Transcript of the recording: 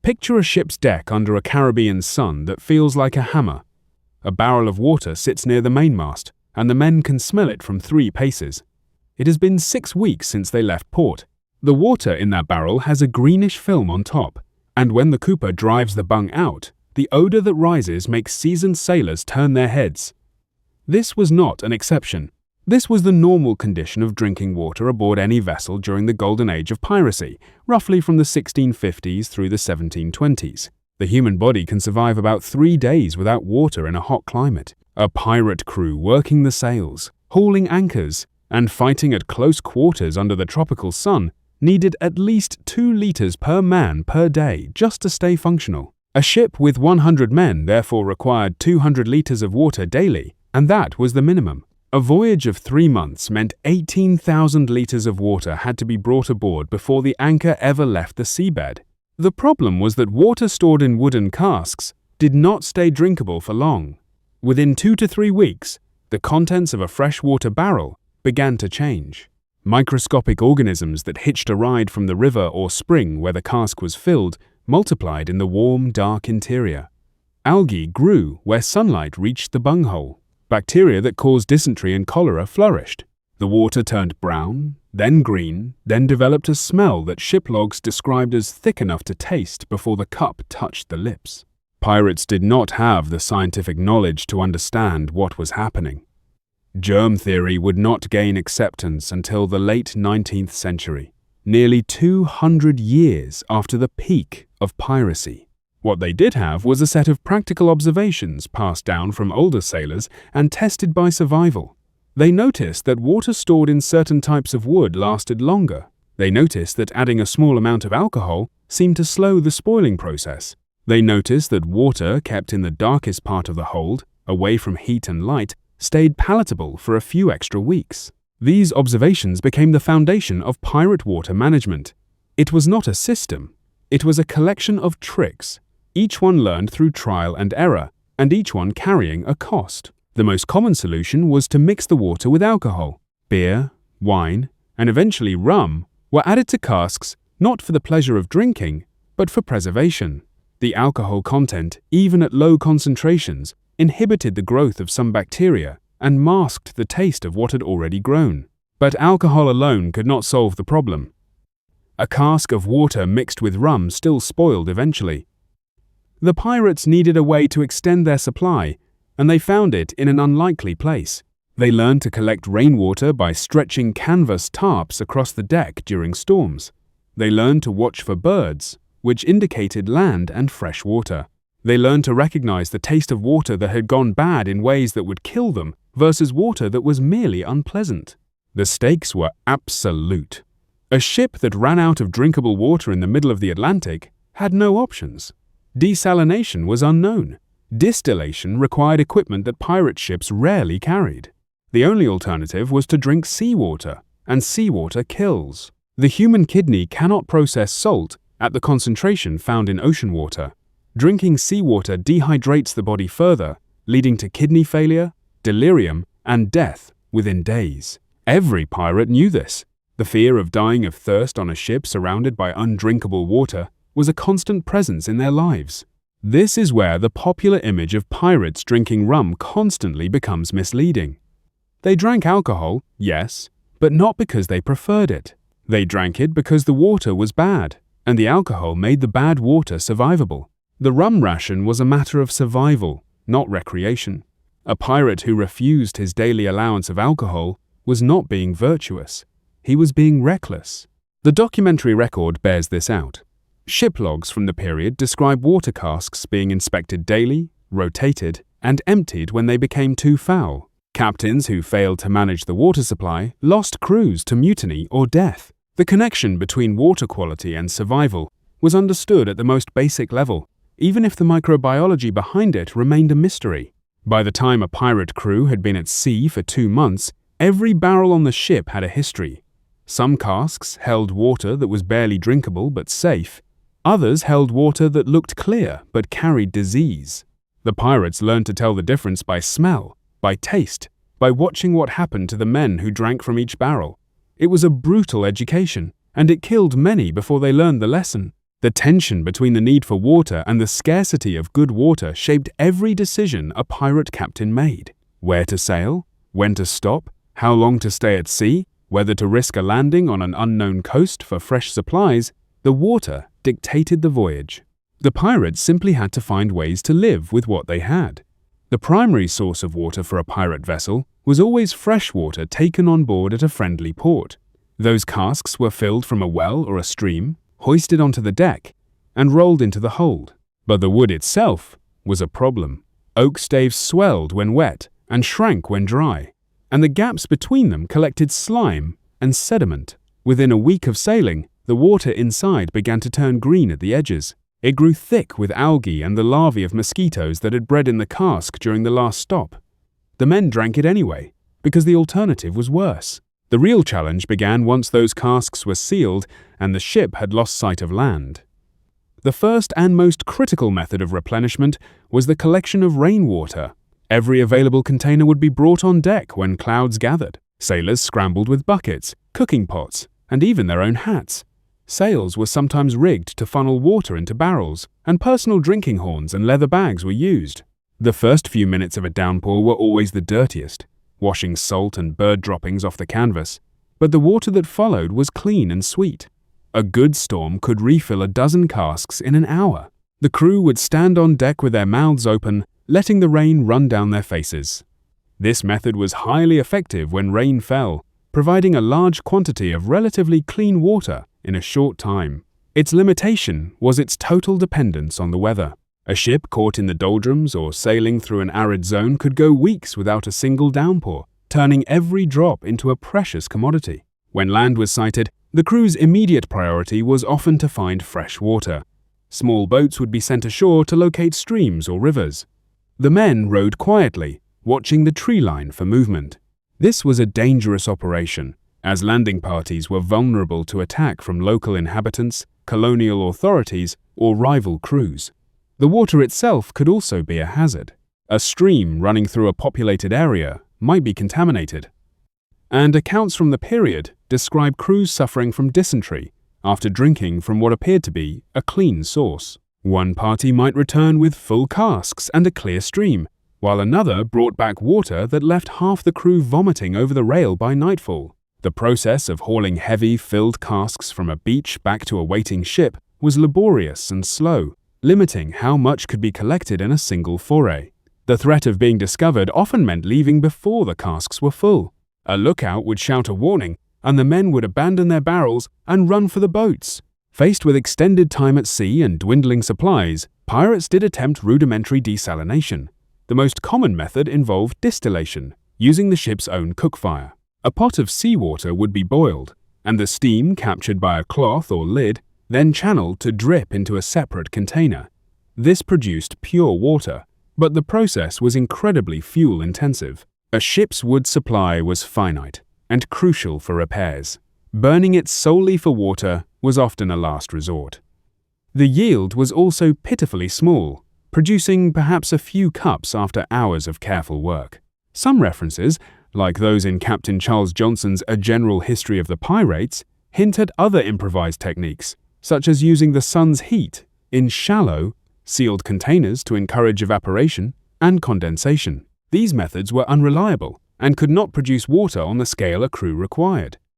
Picture a ship's deck under a Caribbean sun that feels like a hammer. A barrel of water sits near the mainmast, and the men can smell it from 3 paces. It has been 6 weeks since they left port. The water in that barrel has a greenish film on top, and when the cooper drives the bung out, the odor that rises makes seasoned sailors turn their heads. This was not an exception. This was the normal condition of drinking water aboard any vessel during the golden age of piracy, roughly from the 1650s through the 1720s. The human body can survive about 3 days without water in a hot climate. A pirate crew working the sails, hauling anchors, and fighting at close quarters under the tropical sun needed at least 2 liters per man per day just to stay functional. A ship with 100 men therefore required 200 liters of water daily, and that was the minimum. A voyage of 3 months meant 18,000 liters of water had to be brought aboard before the anchor ever left the seabed. The problem was that water stored in wooden casks did not stay drinkable for long. Within 2 to 3 weeks, the contents of a freshwater barrel began to change. Microscopic organisms that hitched a ride from the river or spring where the cask was filled multiplied in the warm, dark interior. Algae grew where sunlight reached the bunghole. Bacteria that caused dysentery and cholera flourished. The water turned brown, then green, then developed a smell that ship logs described as thick enough to taste before the cup touched the lips. Pirates did not have the scientific knowledge to understand what was happening. Germ theory would not gain acceptance until the late 19th century, nearly 200 years after the peak of piracy. What they did have was a set of practical observations passed down from older sailors and tested by survival. They noticed that water stored in certain types of wood lasted longer. They noticed that adding a small amount of alcohol seemed to slow the spoiling process. They noticed that water kept in the darkest part of the hold, away from heat and light, stayed palatable for a few extra weeks. These observations became the foundation of pirate water management. It was not a system. It was a collection of tricks, each one learned through trial and error, and each one carrying a cost. The most common solution was to mix the water with alcohol. Beer, wine, and eventually rum were added to casks not for the pleasure of drinking, but for preservation. The alcohol content, even at low concentrations, inhibited the growth of some bacteria and masked the taste of what had already grown. But alcohol alone could not solve the problem. A cask of water mixed with rum still spoiled eventually. The pirates needed a way to extend their supply, and they found it in an unlikely place. They learned to collect rainwater by stretching canvas tarps across the deck during storms. They learned to watch for birds, which indicated land and fresh water. They learned to recognize the taste of water that had gone bad in ways that would kill them versus water that was merely unpleasant. The stakes were absolute. A ship that ran out of drinkable water in the middle of the Atlantic had no options. Desalination was unknown. Distillation required equipment that pirate ships rarely carried. The only alternative was to drink seawater, and seawater kills. The human kidney cannot process salt at the concentration found in ocean water. Drinking seawater dehydrates the body further, leading to kidney failure, delirium, and death within days. Every pirate knew this. The fear of dying of thirst on a ship surrounded by undrinkable water was a constant presence in their lives. This is where the popular image of pirates drinking rum constantly becomes misleading. They drank alcohol, yes, but not because they preferred it. They drank it because the water was bad, and the alcohol made the bad water survivable. The rum ration was a matter of survival, not recreation. A pirate who refused his daily allowance of alcohol was not being virtuous. He was being reckless. The documentary record bears this out. Ship logs from the period describe water casks being inspected daily, rotated, and emptied when they became too foul. Captains who failed to manage the water supply lost crews to mutiny or death. The connection between water quality and survival was understood at the most basic level, even if the microbiology behind it remained a mystery. By the time a pirate crew had been at sea for 2 months, every barrel on the ship had a history. Some casks held water that was barely drinkable but safe. Others held water that looked clear but carried disease. The pirates learned to tell the difference by smell, by taste, by watching what happened to the men who drank from each barrel. It was a brutal education, and it killed many before they learned the lesson. The tension between the need for water and the scarcity of good water shaped every decision a pirate captain made. Where to sail, when to stop, how long to stay at sea, whether to risk a landing on an unknown coast for fresh supplies, the water dictated the voyage. The pirates simply had to find ways to live with what they had. The primary source of water for a pirate vessel was always fresh water taken on board at a friendly port. Those casks were filled from a well or a stream, hoisted onto the deck, and rolled into the hold. But the wood itself was a problem. Oak staves swelled when wet and shrank when dry, and the gaps between them collected slime and sediment. Within a week of sailing, the water inside began to turn green at the edges. It grew thick with algae and the larvae of mosquitoes that had bred in the cask during the last stop. The men drank it anyway, because the alternative was worse. The real challenge began once those casks were sealed and the ship had lost sight of land. The first and most critical method of replenishment was the collection of rainwater. Every available container would be brought on deck when clouds gathered. Sailors scrambled with buckets, cooking pots, and even their own hats. Sails were sometimes rigged to funnel water into barrels, and personal drinking horns and leather bags were used. The first few minutes of a downpour were always the dirtiest, washing salt and bird droppings off the canvas, but the water that followed was clean and sweet. A good storm could refill a dozen casks in an hour. The crew would stand on deck with their mouths open, letting the rain run down their faces. This method was highly effective when rain fell, providing a large quantity of relatively clean water in a short time. Its limitation was its total dependence on the weather. A ship caught in the doldrums or sailing through an arid zone could go weeks without a single downpour, turning every drop into a precious commodity. When land was sighted, the crew's immediate priority was often to find fresh water. Small boats would be sent ashore to locate streams or rivers. The men rowed quietly, watching the tree line for movement. This was a dangerous operation, as landing parties were vulnerable to attack from local inhabitants, colonial authorities, or rival crews. The water itself could also be a hazard. A stream running through a populated area might be contaminated. And accounts from the period describe crews suffering from dysentery after drinking from what appeared to be a clean source. One party might return with full casks and a clear stream, while another brought back water that left half the crew vomiting over the rail by nightfall. The process of hauling heavy, filled casks from a beach back to a waiting ship was laborious and slow, limiting how much could be collected in a single foray. The threat of being discovered often meant leaving before the casks were full. A lookout would shout a warning, and the men would abandon their barrels and run for the boats. Faced with extended time at sea and dwindling supplies, pirates did attempt rudimentary desalination. The most common method involved distillation, using the ship's own cookfire. A pot of seawater would be boiled, and the steam captured by a cloth or lid then channeled to drip into a separate container. This produced pure water, but the process was incredibly fuel-intensive. A ship's wood supply was finite and crucial for repairs. Burning it solely for water was often a last resort. The yield was also pitifully small, producing perhaps a few cups after hours of careful work. Some references, like those in Captain Charles Johnson's A General History of the Pirates, hint at other improvised techniques, such as using the sun's heat in shallow, sealed containers to encourage evaporation and condensation. These methods were unreliable and could not produce water on the scale a crew required.